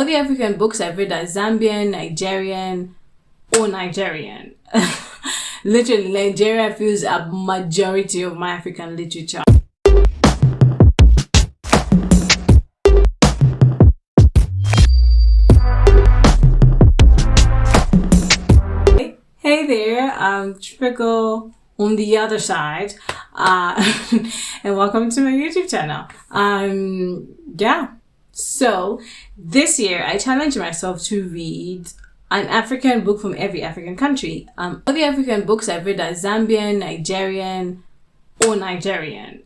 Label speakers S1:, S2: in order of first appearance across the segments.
S1: All the African books I've read are Zambian, Nigerian, or Nigerian. Literally, Nigeria fills a majority of my African literature. Hey there, I'm Trickle on the other side, and welcome to my YouTube channel. So this year I challenged myself to read an African book from every African country. All the African books I've read are Zambian, Nigerian, or Nigerian.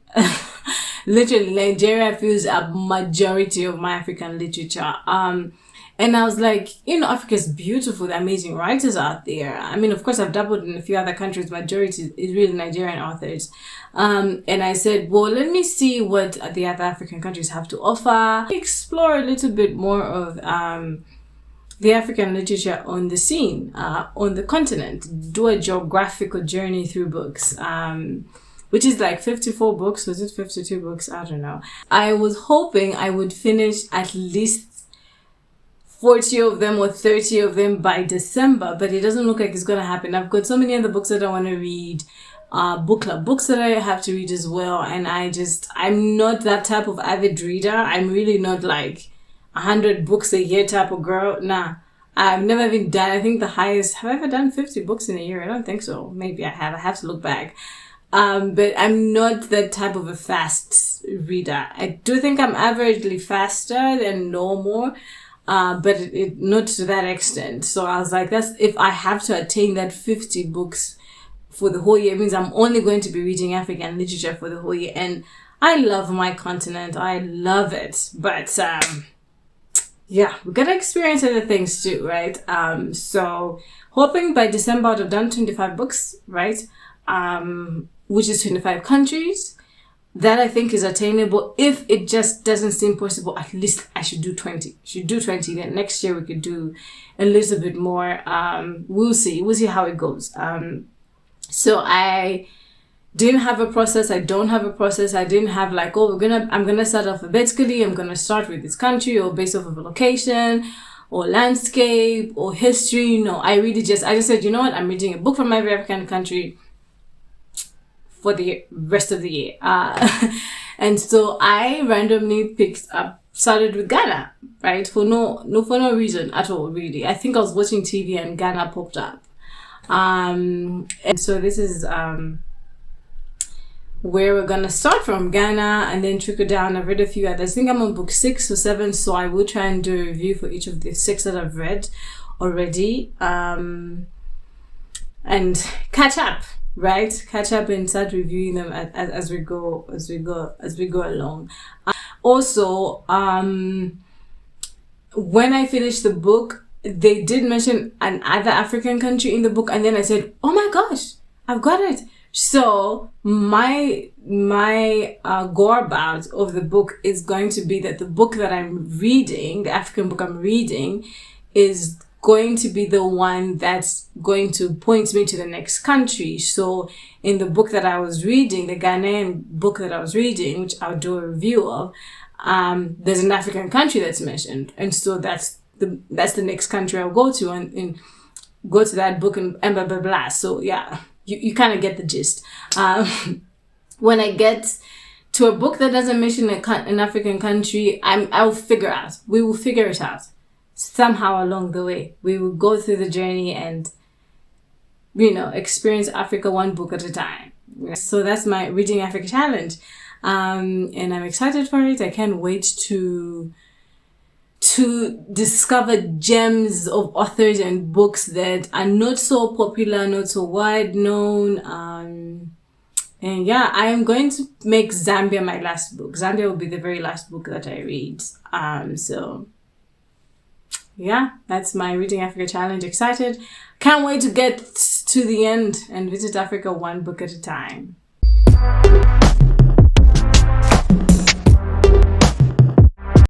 S1: Literally, Nigeria fills a majority of my African literature. And I was like, Africa is beautiful. There are amazing writers out there. I mean, of course, I've dabbled in a few other countries. Majority is really Nigerian authors. And I said, well, let me see what the other African countries have to offer. Explore a little bit more of the African literature on the scene, on the continent. Do a geographical journey through books. Which is like 54 books. Was it 52 books? I don't know. I was hoping I would finish at least 40 of them or 30 of them by December, but it doesn't look like it's going to happen. I've got so many other books that I want to read, book club books that I have to read as well, and I'm not that type of avid reader. I'm really not like 100 books a year type of girl. Nah, I've never even done, I think the highest, have I ever done 50 books in a year? I don't think so. Maybe I have to look back. But I'm not that type of a fast reader. I do think I'm averagely faster than normal, but it not to that extent. So I was like, if I have to attain that 50 books for the whole year, it means I'm only going to be reading African literature for the whole year. And I love my continent. I love it. But yeah, we gotta experience other things too, right? So hoping by December I'd have done 25 books, right? Which is 25 countries. That I think is attainable. If it just doesn't seem possible, at least I should do 20. Then next year we could do a little bit more. We'll see how it goes. So I didn't have a process. I don't have a process. I didn't have like, I'm gonna start alphabetically. I'm gonna start with this country or based off of a location or landscape or history. No, I just said, you know what? I'm reading a book from every African country for the rest of the year. And so I randomly started with Ghana, right? For no reason at all, really. I think I was watching TV and Ghana popped up. And so this is where we're gonna start from, Ghana, and then trickle down. I've read a few others. I think I'm on book 6 or 7, so I will try and do a review for each of the 6 that I've read already. And catch up. Right, catch up and start reviewing them as we go along. Also, when I finished the book, they did mention another African country in the book, and then I said, "Oh my gosh, I've got it!" So my go about of the book is going to be that the book that I'm reading, the African book I'm reading, is going to be the one that's going to point me to the next country. So in the book that I was reading, the Ghanaian book that I was reading, which I'll do a review of, there's an African country that's mentioned, and so that's the next country I'll go to and go to that book and blah blah blah. So yeah, you kind of get the gist. When I get to a book that doesn't mention an African country, we will figure it out. Somehow along the way, we will go through the journey and, experience Africa one book at a time. So that's my Reading Africa challenge. And I'm excited for it. I can't wait to discover gems of authors and books that are not so popular, not so wide known. And yeah, I am going to make Zambia my last book. Zambia will be the very last book that I read. So yeah, that's my Reading Africa challenge. Excited. Can't wait to get to the end and visit Africa one book at a time.